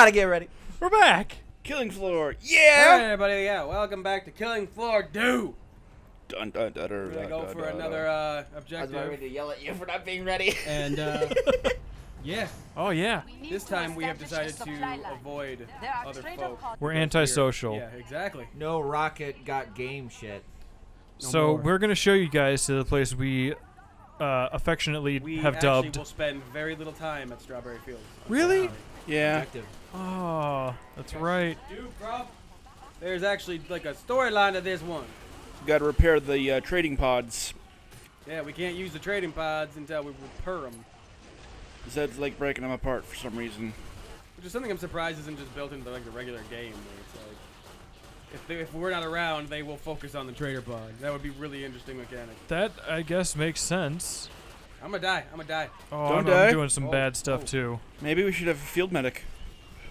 gotta get ready. We're back. Killing floor. Hey Yeah. everybody, welcome back to Killing Floor 2. Dun, dun, dun, We're gonna go for another I was objective. ready to yell at you for not being ready. And yeah, Oh yeah. this time we have decided to avoid other folk. We're antisocial. Yeah, exactly. No rocket got game shit. So more. we're gonna show you guys to the place we affectionately We have actually dubbed. will spend very little time at Strawberry Fields. Really? Yeah. Objective. Oh, that's right. Dude, bro. There's actually like a storyline to this one. Got to repair the trading pods. Yeah, we can't use the trading pods until we repair them. Zed's like breaking them apart for some reason. Which is something I'm surprised isn't just built into like the regular game. Where it's like, if we're not around, they will focus on the trader pod. That would be really interesting mechanic. That I guess makes sense. I'm gonna die. Oh, Don't I'm die. doing some Oh, bad stuff oh. too. Maybe we should have a field medic.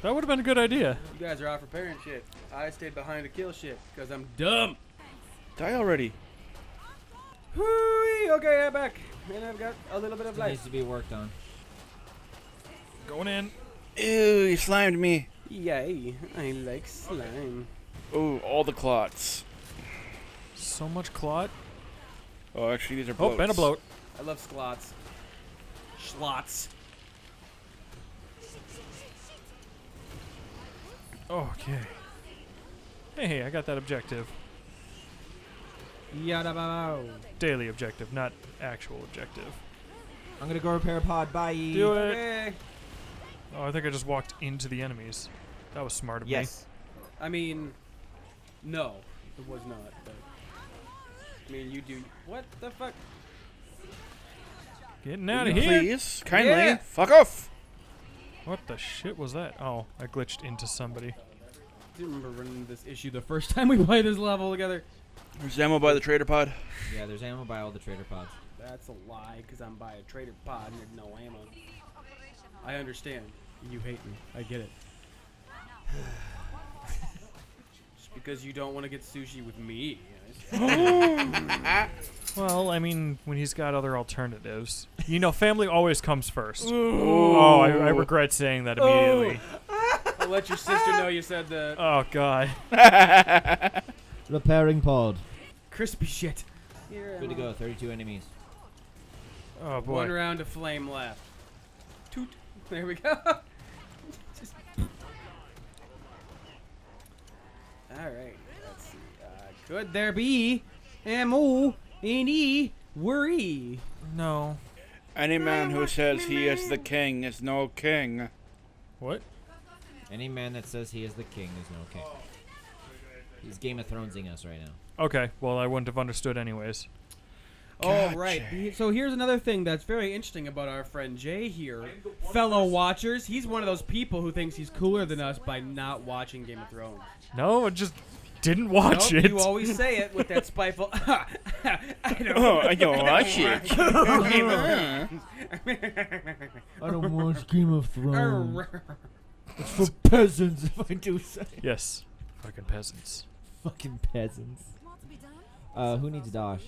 That would have been a good idea. You guys are out repairing shit. I stayed behind to kill shit because I'm dumb. Die already. Whoo! Okay, I'm back, and I've got a little bit of It needs life. to be worked on. Going in. Ew, you slimed me. Yay! I like slime. Oh, all the clots. So much clot. Oh, actually, these are Oh, bloats. been a bloat. I love sklots. Schlots. Okay. Hey, I got that objective. Yada bow. Daily objective, not actual objective. I'm gonna go repair a pod. Bye. Do it. Okay. Oh, I think I just walked into the enemies. That was smart of me. Yes. I mean, no, it was not. But I mean, you do. What the fuck? Getting out of here. Please, kindly, Yeah. fuck off. What the shit was that? Oh, I glitched into somebody. I do remember running this issue the first time we played this level together. There's ammo by the trader pod. Yeah, there's ammo by all the trader pods. That's a lie, because I'm by a trader pod and there's no ammo. I understand. You hate me. I get it. Just because you don't want to get sushi with me. Well, I mean, when he's got other alternatives. You know, family always comes first. Ooh. Oh, I regret saying that immediately. I'll let your sister know you said that. Oh, God. Repairing pod. Crispy shit. Here Good to go. 32 enemies. Oh, boy. One round of flame left. Toot. There we go. Just- Alright, let's see. Could there be ammo any worry? No. Any man who says he is the king is no king. What? Any man that says he is the king is no king. He's Game of Thronesing us right now. Okay, well, I wouldn't have understood anyways. Oh, right. So here's another thing that's very interesting about our friend Jay here. Fellow watchers, he's one of those people who thinks he's cooler than us by not watching Game of Thrones. No, I just didn't watch Nope, it. You always say it with that spiteful. I don't I don't watch it. I don't watch Game of Thrones. It's for peasants, if I do say. Yes. Fucking peasants. Fucking peasants. Who needs Dosh?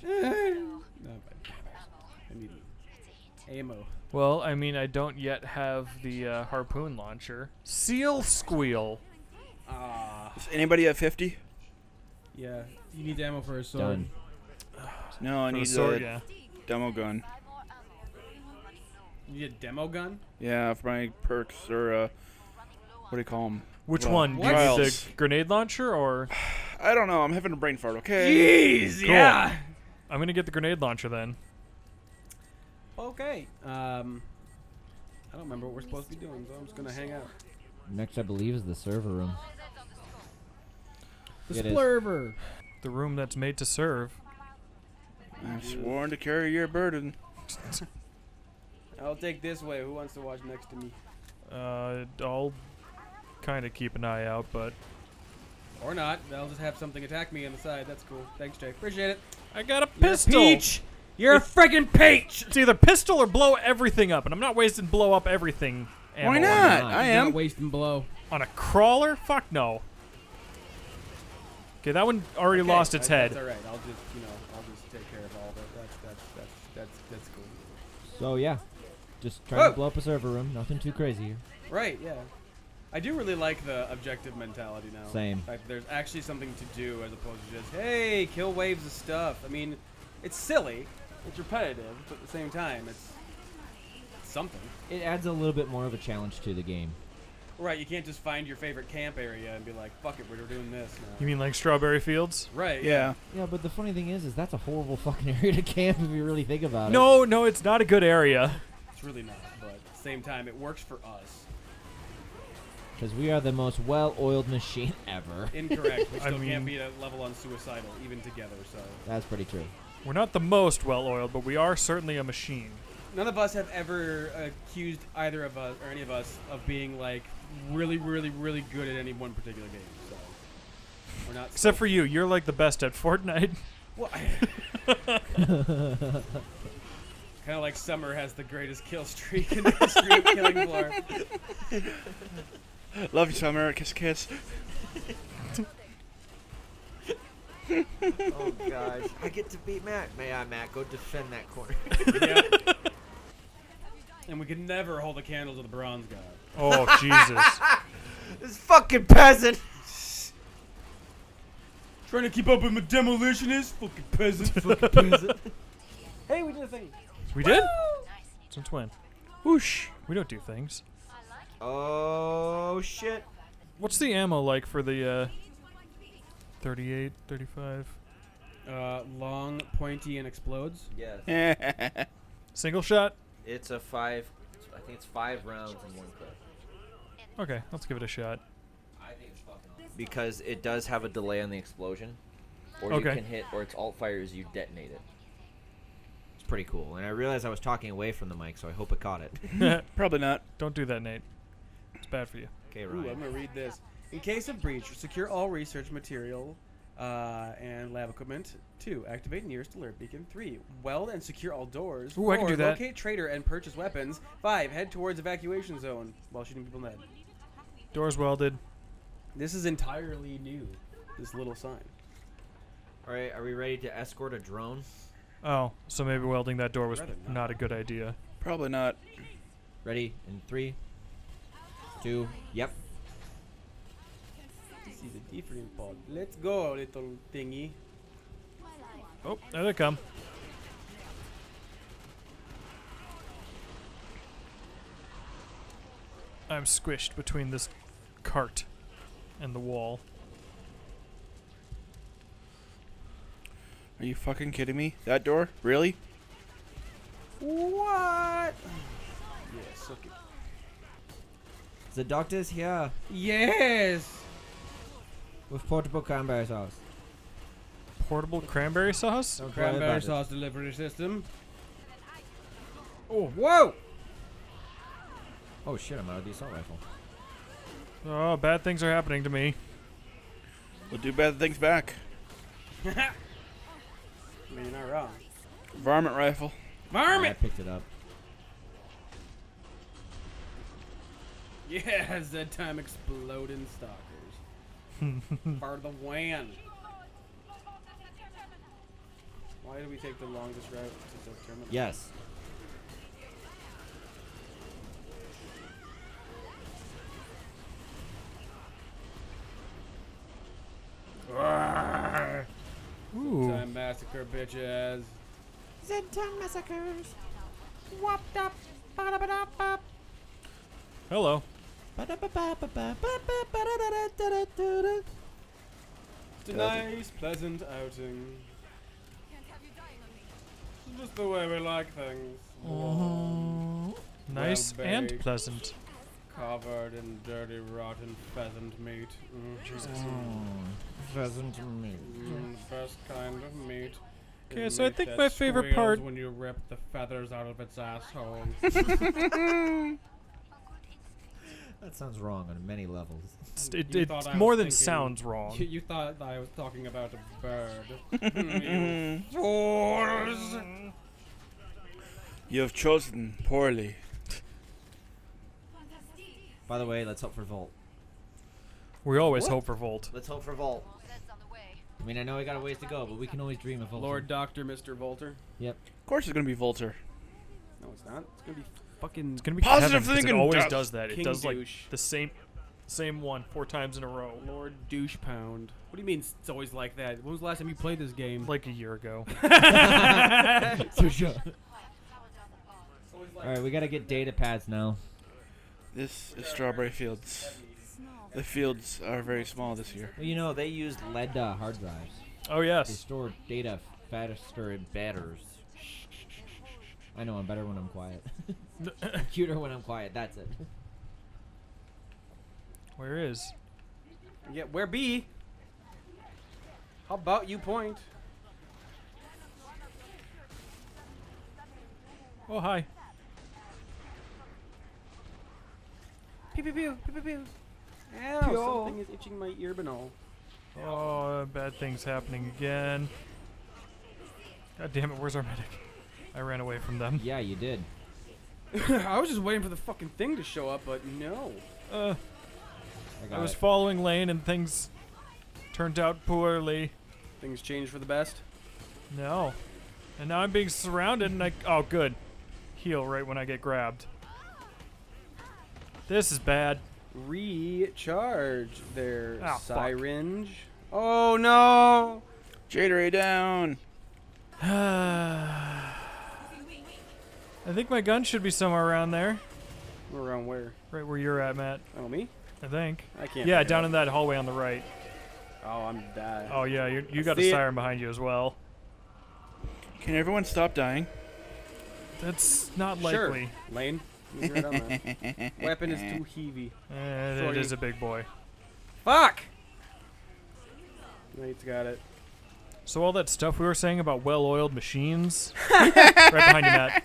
No, but I need ammo. Well, I mean, I don't yet have the harpoon launcher. Seal squeal. Is anybody at 50? Yeah, you need ammo for a sword. Done. No, I For the need sword, a yeah. demo gun. You need a demo gun? Yeah, for my perks or what do you call them? Which Well, one? Do you need trials. the grenade launcher or? I don't know. I'm having a brain fart. Okay. Jeez, Cool. yeah. I'm gonna get the grenade launcher then. Okay. I don't remember what we're supposed to be doing, so I'm just gonna hang out. Next, I believe, is the server room. The It is. splurver. The room that's made to serve. I've sworn to carry your burden. I'll take this way. Who wants to watch next to me? I'll kind of keep an eye out, but Or not. I'll just have something attack me on the side. That's cool. Thanks, Jay. Appreciate it. I got a You're pistol. a peach. You're a friggin' peach. It's either pistol or blow everything up, and I'm not wasting blow up everything. Why ammo not? not? I Not am. wasting blow. On a crawler? Fuck no. Okay, that one already lost its head. That's all right. I'll just take care of all of it. That's cool. So, yeah. Just trying to blow up a server room. Nothing too crazy here. Right, yeah. I do really like the objective mentality now. Same. Like, there's actually something to do as opposed to just, hey, kill waves of stuff. I mean, it's silly, it's repetitive, but at the same time, it's something. It adds a little bit more of a challenge to the game. Right, you can't just find your favorite camp area and be like, fuck it, we're doing this now. You mean like Strawberry Fields? Right. Yeah. Yeah, but the funny thing is that's a horrible fucking area to camp if you really think about it. No, it's not a good area. It's really not, but at the same time, it works for us. Because we are the most well-oiled machine ever. Incorrect. We I still mean- can't be a level on suicidal, even together, so. That's pretty true. We're not the most well-oiled, but we are certainly a machine. None of us have ever accused either of us, or any of us, of being, like, really, really, really good at any one particular game, so. We're not. Except for you. You're like the best at Fortnite. Well, kind of like Summer has the greatest kill streak in the history of Killing Floor. Love you, Summer. Kiss, kiss. Oh, gosh. I get to beat Matt. May I, Matt? Go defend that corner. Yep. And we can never hold a candle to the bronze god. Oh, Jesus. This fucking peasant. Trying to keep up with my demolitionist? Fucking peasant. Fucking peasant. Hey, we did a thing. We did? Since when? Whoosh. We don't do things. Oh, shit. What's the ammo like for the 38, 35? Long, pointy, and explodes. Yes. Single shot? It's a 5. I think it's 5 rounds in one clip. Okay, let's give it a shot. Because it does have a delay on the explosion. Or Okay. you can hit, or it's alt fires, you detonate it. It's pretty cool. And I realized I was talking away from the mic, so I hope it caught it. Probably not. Don't do that, Nate. It's bad for you. Okay, Ooh, Ryan. I'm going to read this. In case of breach, secure all research material and lab equipment. 2. Activate nearest alert beacon. 3. Weld and secure all doors. Ooh, I can 4. do that. Locate trader and purchase weapons. 5. Head towards evacuation zone while shooting people in the head. Doors welded. This is entirely new, this little sign. Alright, are we ready to escort a drone? Oh, so maybe welding that door was Rather not. not a good idea. Probably not. Ready? In 3, 2, yep. This is a different pod. Let's go, little thingy. Oh, there they come. I'm squished between this cart and the wall. Are you fucking kidding me? That door? Really? What? Yeah, suck it. The doctor's here Yes! with portable cranberry sauce. Portable cranberry sauce? Don't worry Cranberry about it. sauce delivery system. Oh, Whoa! oh shit, I'm out of the assault rifle. Oh, bad things are happening to me. We'll do bad things back. I mean, you're not wrong. Varmint rifle. I Varmint! picked it up. Yes, that time exploding stalkers. Part of the WAN. Why did we take the longest route to the terminal? Yes. Ooh. Time massacre, bitches. Zenton massacres. Whopped up. Ba-da-ba-da-ba. Hello. It's a nice, pleasant outing. Just the way we like things. Nice Well and baked. pleasant. Covered in dirty, rotten pheasant meat. Pheasant meat. Best kind of meat. Okay, It so I makes think that my favorite squeals part- when you rip the feathers out of its asshole. That sounds wrong on many levels. You thought I It more was than thinking- sounds wrong. You thought I was talking about a bird. You fools! You have chosen poorly. By the way, let's hope for Volt. We always hope for Volt. Let's hope for Volt. I mean, I know we got a ways to go, but we can always dream of Volt. Lord Doctor Mr. Volter. Yep. Of course it's gonna be Volter. No, it's not. It's gonna be fucking. It's gonna be Positive Kevin, 'cause thinking it always does. does that. It King does like douche. the same Same one 4 times in a row. Lord Douche Pound. What do you mean it's always like that? When was the last time you played this game? Like a year ago. For sure. All right, we gotta get data pads now. This is Strawberry Fields. The fields are very small this year. Well, you know they used lead hard drives. Oh They yes. store data faster and better. I know I'm better when I'm quiet. Cuter when I'm quiet. That's it. Where is? Yeah, where B? How about you point? Oh hi. Pew pew pew pew pew pew. Ow, Pew. something is itching my ear banal. Oh, bad things happening again. God damn it! Where's our medic? I ran away from them. Yeah, you did. I was just waiting for the fucking thing to show up, but no. I was following Lane and things turned out poorly. Things changed for the best. No. And now I'm being surrounded and oh good. Heal right when I get grabbed. This is bad. Recharge there, Ah, fuck. syringe. Oh no! Jaderay down. I think my gun should be somewhere around there. Around where? Right where you're at, Matt. Oh, me? I think. I can't. Yeah, figure down it in that hallway on the right. out. Oh, I'm dead. Oh yeah, you got a see it. siren behind you as well. Can everyone stop dying? That's not Sure. likely. Lane. He's right on that. Weapon is too heavy. It Sorry. is a big boy. Fuck! Nate's got it. So all that stuff we were saying about well-oiled machines, right behind you, Matt.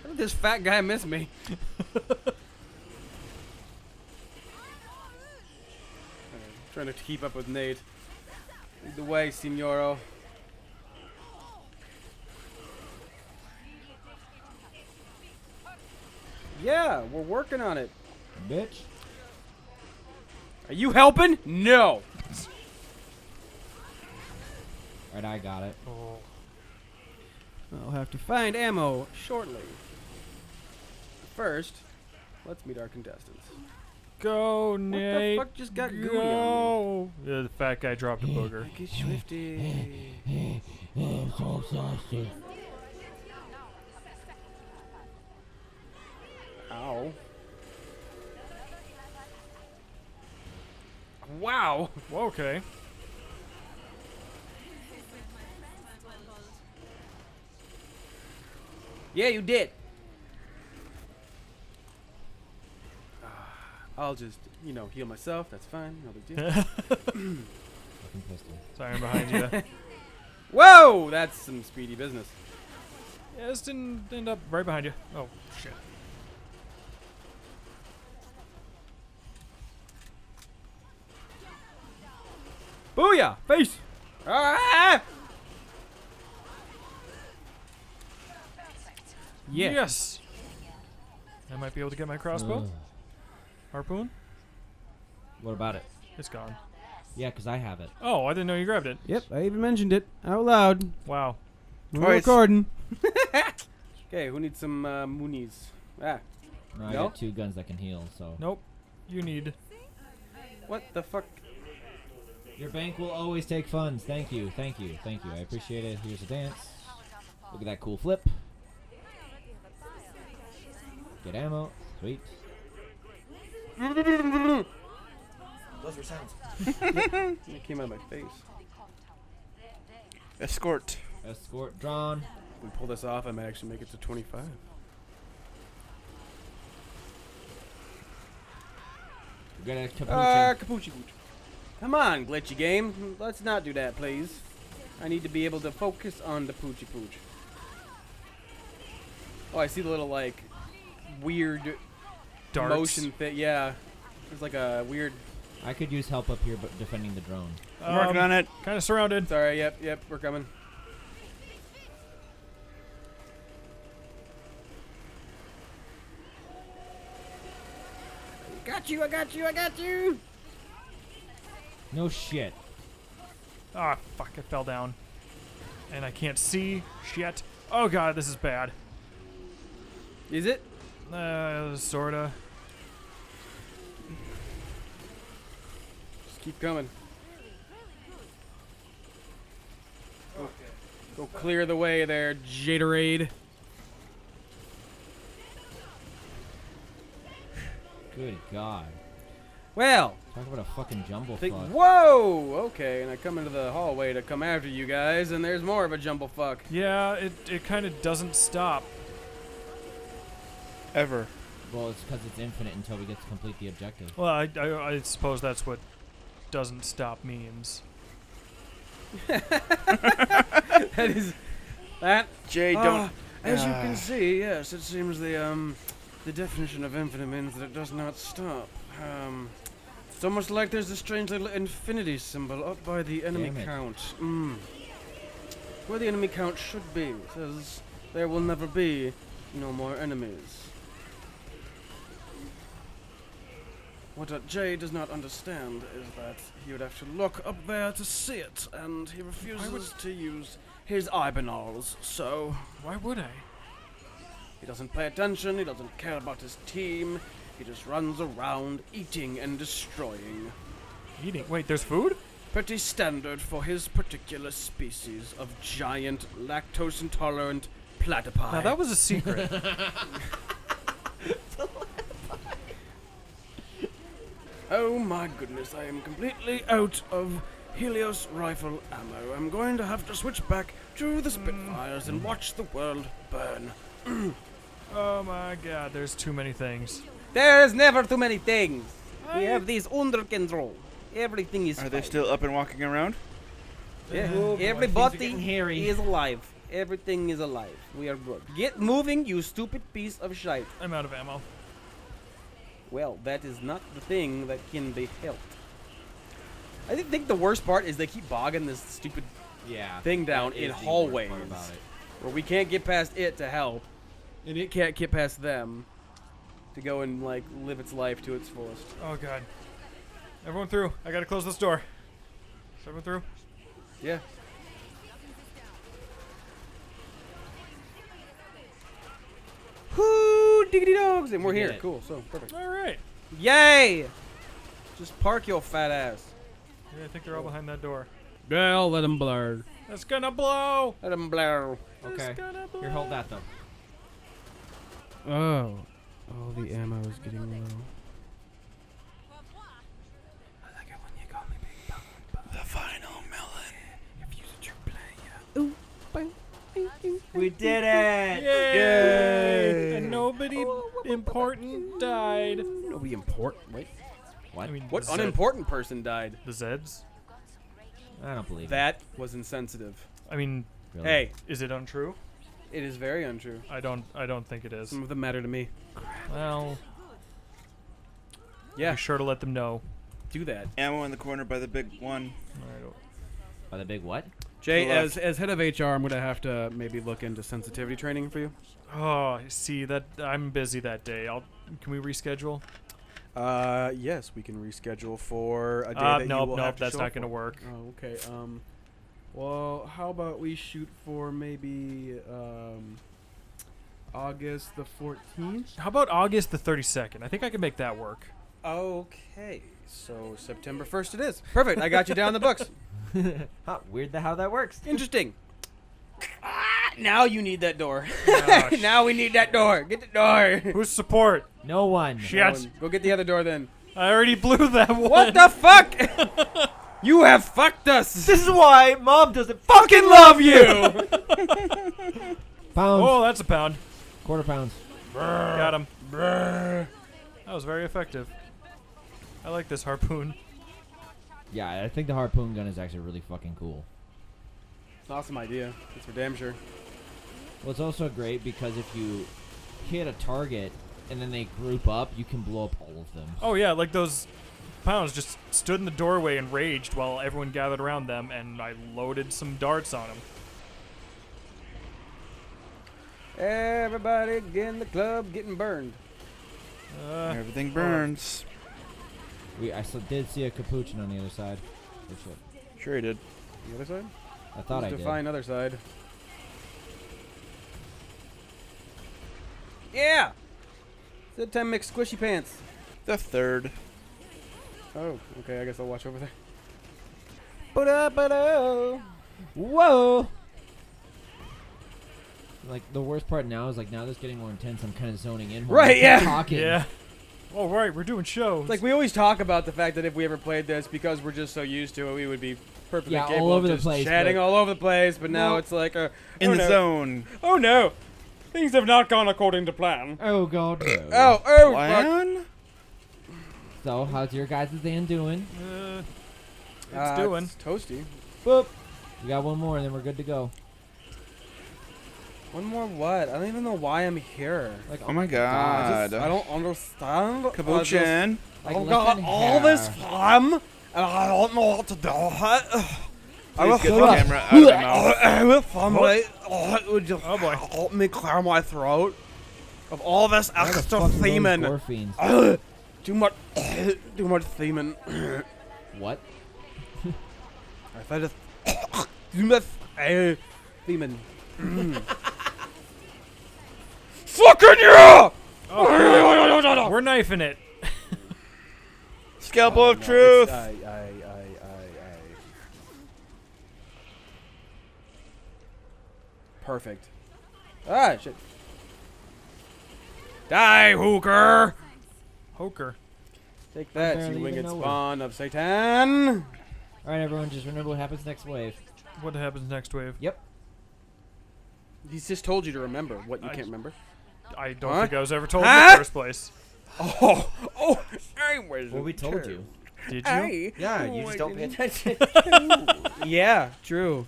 How did this fat guy miss me? Trying to keep up with Nate. Lead the way, Signoro. Yeah, we're working on it. Bitch. Are you helping? No. Alright, I got it. Oh. I'll have to find ammo shortly. First, let's meet our contestants. Go, What Nate. the fuck just got gooey on Go. Yeah, the fat guy dropped a booger. me? Get swifty. I'm so saucy. Ow. Wow. Well, okay. Yeah, you did. I'll just, heal myself. That's fine. No big deal. Fucking pistol. Siren behind you. Whoa! That's some speedy business. Yeah, this didn't end up right behind you. Oh, shit. Booyah! Face! Ah! Yeah. Yes. I might be able to get my crossbow. Ugh. Harpoon? What about it? It's gone. Yeah, because I have it. Oh, I didn't know you grabbed it. Yep, I even mentioned it out loud. Wow. We're Twice. recording. Okay, who needs some moonies? Ah, No, I No? got 2 guns that can heal, so. Nope. You need. what the fuck? Your bank will always take funds. Thank you, thank you, thank you. I appreciate it. Here's a dance. Look at that cool flip. Get ammo. Sweet. Those were sounds. It came out of my face. Escort. Escort drawn. If we pull this off, I might actually make it to 25. We got a capuchin. Capucci Pooch. Come on, glitchy game. Let's not do that, please. I need to be able to focus on the Poochie Pooch. Oh, I see the little, weird Darts. motion thing. Yeah. There's a weird... I could use help up here, but defending the drone. I'm working on it. Kind of surrounded. Sorry, yep, we're coming. I got you! No shit. Ah, fuck. I fell down. And I can't see. Shit. Oh god, this is bad. Is it? Sorta. Just keep coming. Go clear the way there, Jaderade. Good God. Well, Talk about a fucking jumble think, fuck. whoa! Okay, and I come into the hallway to come after you guys, and there's more of a jumble fuck. Yeah, it kind of doesn't stop. Ever. Well, it's because it's infinite until we get to complete the objective. Well, I suppose that's what doesn't stop means. That is that. Jay, don't. As you can see, yes, it seems the definition of infinite means that it does not stop. It's almost like there's a strange little infinity symbol up by the enemy Damn it. count. Where the enemy count should be. It says there will never be no more enemies. What Jay does not understand is that he would have to look up there to see it, and he refuses to use his eyeballs, so Why would I? he doesn't pay attention, he doesn't care about his team, he just runs around eating and destroying. Eating. Wait, there's food? Pretty standard for his particular species of giant, lactose-intolerant platypi. Now that was a secret. Oh my goodness, I am completely out of Helios rifle ammo. I'm going to have to switch back to the Spitfires and watch the world burn. Oh my god, there's too many things. There's never too many things. We have these under control. Everything is Are they still up and walking around? Yeah. Oh, boy, things are Everybody getting hairy. is alive. Everything is alive. We are good. Get moving, you stupid piece of shite. I'm out of ammo. Well, that is not the thing that can be helped. I think the worst part is they keep bogging this stupid Yeah. thing down that in is the worst hallways part about it. where we can't get past it to help, and it can't get past them to go and like live its life to its fullest. Oh god. Everyone through. I gotta close this door. Is everyone through? Yeah. Whoo, diggity dogs, and we're We did here. it. Cool, so perfect. Alright. Yay! Just park your fat ass. Yeah, I think they're all behind that door. Yeah, let them blur. It's gonna blow! Let them blur. Okay. It's gonna blow! Here, hold that though. Oh. Oh, the ammo is getting low. The final melon. We did it! Yay! And nobody important died. Nobody important. Wait. What? I mean, What the unimportant person died? The Zeds? I don't believe That was insensitive. I mean, it. Really. Hey, is it untrue? it is very untrue. I don't think it is. Some of them matter to me. Well, Yeah, be sure to let them know. do that. Ammo in the corner by the big one. Alright. By the big what? Jay, To the left. as head of HR, I'm gonna have to maybe look into sensitivity training for you. Oh, see that I'm busy that day. Can we reschedule? Yes, we can reschedule for a day that you Nope, will have to that's show not up gonna for. work. Oh, okay. Well, how about we shoot for maybe August the 14th? How about August the 32nd? I think I can make that work. Okay, so September 1st it is. Perfect. I got you down the books. Huh, weird how that works. Interesting. Now you need that door. Gosh. Now we need that door. Get the door. Who's support? No one. Shit. Go get the other door then. I already blew that one. What the fuck? You have fucked us. This is why Mom doesn't fucking love you. Pounds. Oh, that's a pound. Quarter pounds. Got him. That was very effective. I like this harpoon. Yeah, I think the harpoon gun is actually really fucking cool. It's an awesome idea. It's for damn sure. Well, it's also great because if you hit a target and then they group up, you can blow up all of them. Oh yeah, like those pounds just stood in the doorway and raged while everyone gathered around them, and I loaded some darts on them. Everybody in the club getting burned. Everything burns. I did see a capuchin on the other side. Good shit. Sure he did. The other side? I thought I to did. find other side. Yeah! It's time mix squishy pants. The third. Oh, okay, I guess I'll watch over there. Whoa! Like, the worst part now is, like, now that's getting more intense, I'm kind of zoning in. Right, yeah. Talking. Yeah. Oh, right, we're doing shows. Like, we always talk about the fact that if we ever played this, because we're just so used to it, we would be perfectly Yeah, all capable over of the just place, chatting but- all over the place, but now No. it's like, In oh the no. zone. Oh no! Things have not gone according to plan. Oh, God. No. Oh, fuck. Plan? So, how's your guys' day doing? It's doing. It's toasty. Boop. We got one more, and then we're good to go. One more what? I don't even know why I'm here. Like, Oh my I god. don't understand. Kabuchin. like I've less got than all this half. time, and I don't know what to do with it. Please get shut the up. camera out of my mouth. I will family. Would you Oh, boy. help me clear my throat of all this Where the extra fuck are those theming? morphines? Too much theming. What? I thought it's too much theming. Fucking yeah! We're knifing it. Scalpel Oh, of no, truth. it's- Perfect. Ah, shit. Die, hooker! Hoker. Take that, barely you even winged know her. spawn of Satan! Alright, everyone, just remember what happens next wave. What happens next wave? He's just told you to remember what you I- can't remember. I don't Huh? think I was ever told in Huh? the first place. Oh, I was. Well, we told you. Did you? Yeah, you just don't pay attention. Yeah, true.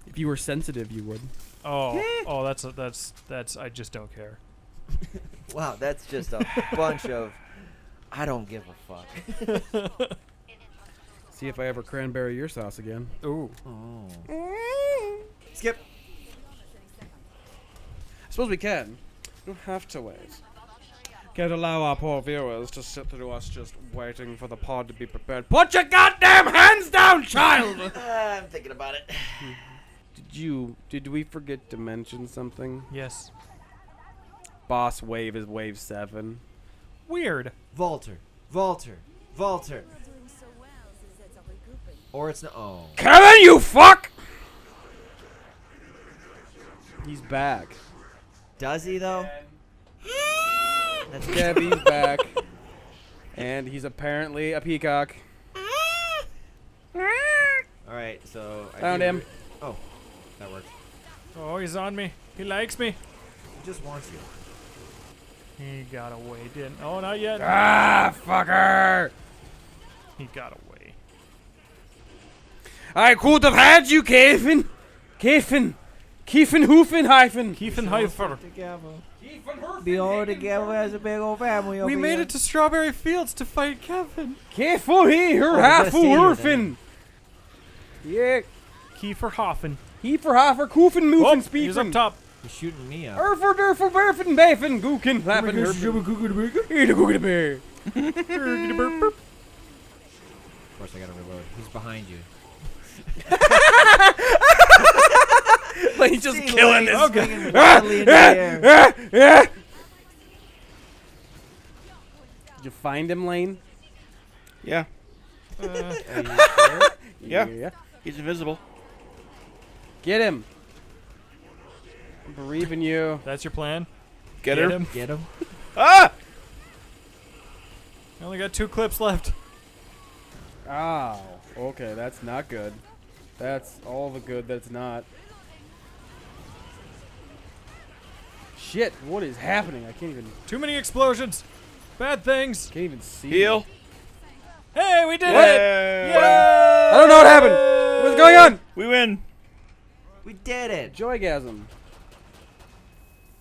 If you were sensitive, you would. Oh, that's. I just don't care. Wow, that's just a bunch of I don't give a fuck. See if I ever cranberry your sauce again. Ooh. Oh. Skip. I suppose we can. We don't have to wait. Can't allow our poor viewers to sit through us just waiting for the pod to be prepared. Put your goddamn hands down, child! I'm thinking about it. Did we forget to mention something? Yes. Boss wave is wave 7. Weird. Volter. Volter. Volter. Or it's not. Oh. Kevin, you fuck! He's back. Does he though? That's Kevin's back. And he's apparently a peacock. Alright, so I Found do- him. Oh, that worked. Oh, he's on me. He likes me. He just wants you. He got away, didn't? Oh, not yet. Ah, fucker! He got away. I could have had you, Kevin. Kevin Hoofenheifen. Kiefenheifer. Be all together as a big old family. We made it to Strawberry Fields to fight Kevin. Careful here, Oh, we half gotta stay here Hurfen. Yeah, Kieferhoffen. Heifer, Kufen, Oh, Moofen, he's up Spiefen. top. He's shooting me up. Erfer, Derfer, Berfen, Bafen, Gooken, Lappen, Herfen. Eat a cookie bear. Of course, I gotta reload. He's behind you. Like he's just killing this. Swinging wildly in the air. Did you find him, Lane? Yeah. Are you sure? Yeah. He's invisible. Get him. I believe in you. That's your plan? Get her. him. Get him. Ah! I only got 2 clips left. Ow. Okay, that's not good. That's all the good that's not. Shit, what is happening? I can't Too many explosions. Bad things. even see. Heal. Hey, we did What? it! I don't know what happened. What's going on? We win. We did it. Joygasm.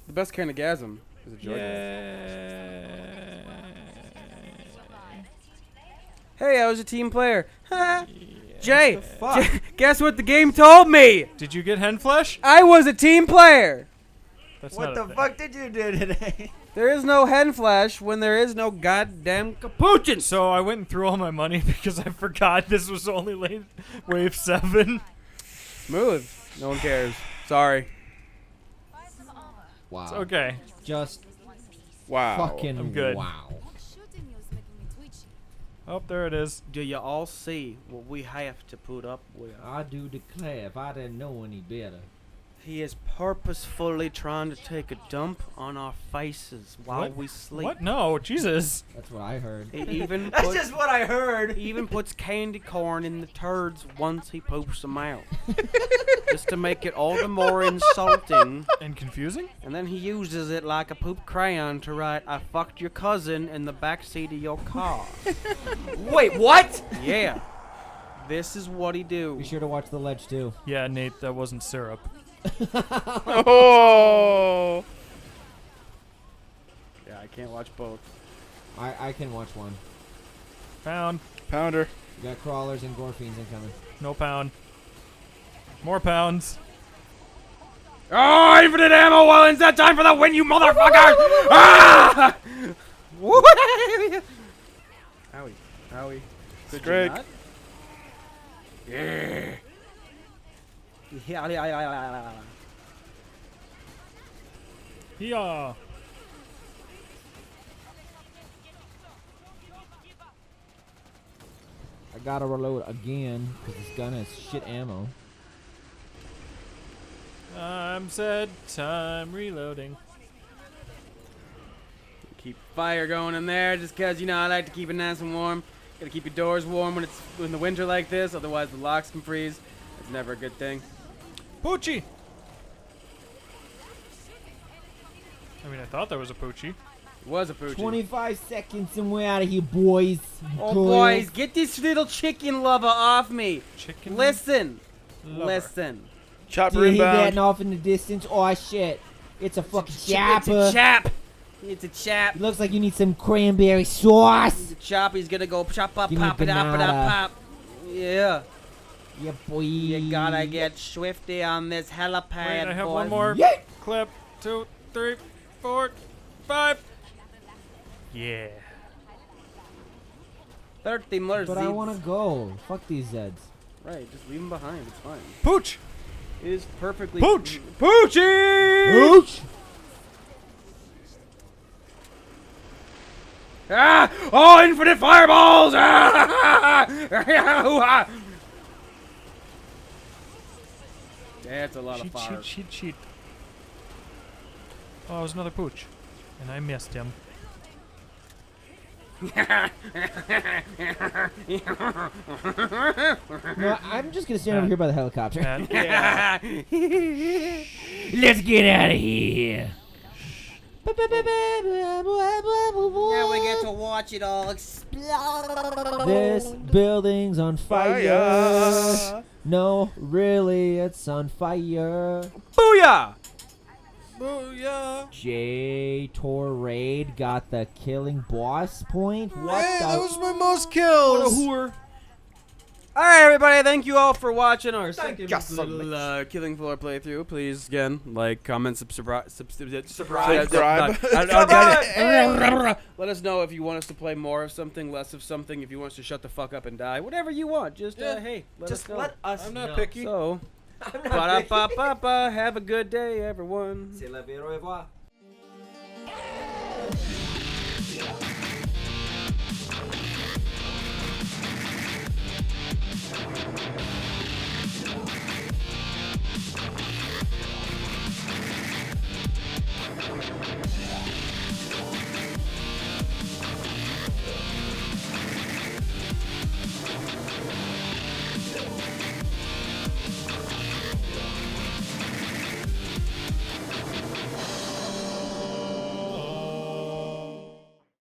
The best kind of gasm is a joygasm. Yay. Hey, I was a team player. Jay, Fuck. guess what the game told me? Did you get hen flesh? I was a team player. That's What not the a thing. fuck did you do today? There is no hen flash when there is no goddamn capuchin. So I went and threw all my money because I forgot this was only wave 7. Smooth. No one cares. Sorry. Wow. It's okay. Just Wow. fucking I'm good. wow. Oh, there it is. Do you all see what we have to put up with? I do declare, if I didn't know any better. He is purposefully trying to take a dump on our faces while What? we sleep. What? No, Jesus. That's what I heard. He even That's puts, just what I heard. he even puts candy corn in the turds once he poops them out, just to make it all the more insulting. And confusing? And then he uses it like a poop crayon to write, "I fucked your cousin in the backseat of your car." Wait, what? Yeah, this is what he do. Be sure to watch the ledge too. Yeah, Nate, that wasn't syrup. Oh. Yeah, I can't watch both. I can watch one. Pound. Pounder. You got crawlers and gore fiends incoming. No pound. More pounds. Oh, infinite ammo! Well, it's that time for the win, you motherfuckers! Ah! Howie, Howie. Good Greg. not? Yeah. Yeah. Yeah. I gotta reload again because this gun has shit ammo. I'm said time reloading. Keep fire going in there, just 'cause, you know, I like to keep it nice and warm. Gotta keep your doors warm when it's in the winter like this, otherwise the locks can freeze. It's never a good thing. Poochie! I mean, I thought there was a Poochie. It was a poochie. 25 seconds and we're out of here, boys. Oh, Girls. boys, get this little chicken lover off me. Chicken. Listen. lover. Listen. Do Chopper you hear that inbound. off in the distance? Oh shit. It's a fucking It's chopper. a chap. It's a chap. It looks like you need some cranberry sauce. The chop, he's gonna go chop up, Give me pop it up, and banana. up, pop. Yeah. Yeah, boy. You gotta get swifty on this helipad, Wait, I have boys. one more Yeah. clip. 2, 3, 4, 5. Yeah. 30 more But I Zeds. wanna go. Fuck these Zeds. Right, just leave him behind. It's fine. Pooch! It is perfectly. Pooch! Poochie! Ooch! Ah! Oh, infinite fireballs! Ah! That's a lot of Cheat, fire. cheat, cheat, cheat. Oh, it was another Pooch. And I missed him. No, I'm just gonna stand over here by the helicopter. Yeah. Let's get out of here. Now we get to watch it all explode. This building's on fire. Fire. No, really, it's on fire. Booyah! Booyah! J Torade got the killing boss point. What Hey, the? that was my most kills. whore. All right, everybody. Thank you all for watching our Thank second you so little Killing Floor playthrough. Please, again, like, comment, subscribe. Subscribe. Let us know if you want us to play more of something, less of something. If you want us to shut the fuck up and die, whatever you want. Just hey, let Just us know. let us I'm not know. picky. So, I'm not ba-da-ba-ba-ba. Have a good day, everyone. C'est la vie, au revoir.